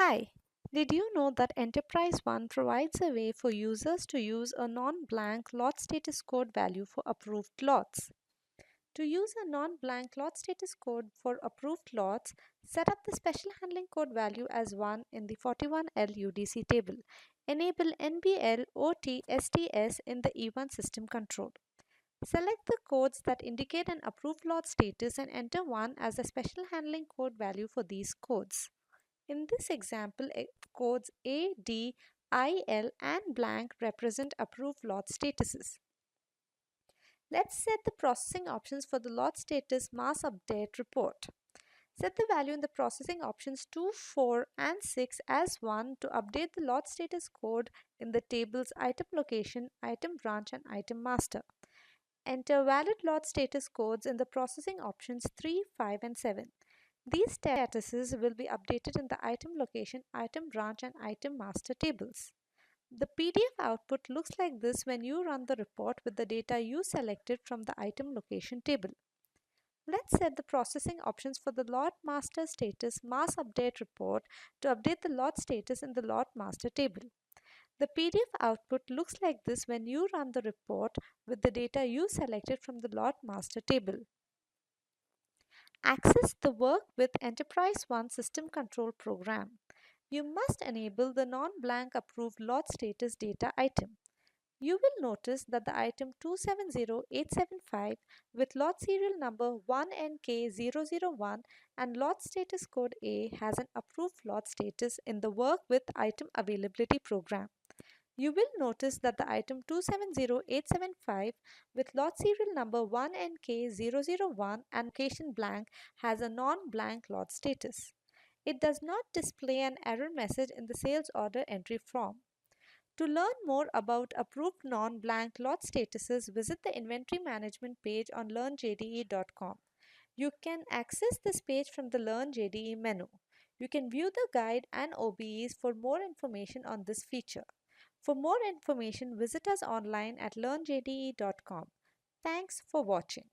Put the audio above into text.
Hi, did you know that Enterprise One provides a way for users to use a non blank lot status code value for approved lots? To use a non blank lot status code for approved lots, set up the special handling code value as 1 in the 41L UDC table. Enable NBL OT STS in the E1 system control. Select the codes that indicate an approved lot status and enter 1 as the special handling code value for these codes. In this example, codes A, D, I, L, and blank represent approved lot statuses. Let's set the processing options for the lot status mass update report. Set the value in the processing options 2, 4, and 6 as 1 to update the lot status code in the tables item location, item branch, and item master. Enter valid lot status codes in the processing options 3, 5, and 7. These statuses will be updated in the item location, item branch, and item master tables. The PDF output looks like this when you run the report with the data you selected from the item location table. Let's set the processing options for the lot master status mass update report to update the lot status in the lot master table. The PDF output looks like this when you run the report with the data you selected from the lot master table. Access the Work with Enterprise One System Control program. You must enable the non-blank approved lot status data item. You will notice that the item 270875 with lot serial number 1NK001 and lot status code A has an approved lot status in the Work with Item Availability program. You will notice that the item 270875 with lot serial number 1NK001 and location blank has a non-blank lot status. It does not display an error message in the sales order entry form. To learn more about approved non-blank lot statuses, visit the inventory management page on learnjde.com. You can access this page from the Learn JDE menu. You can view the guide and OBEs for more information on this feature. For more information, visit us online at learnjde.com. Thanks for watching.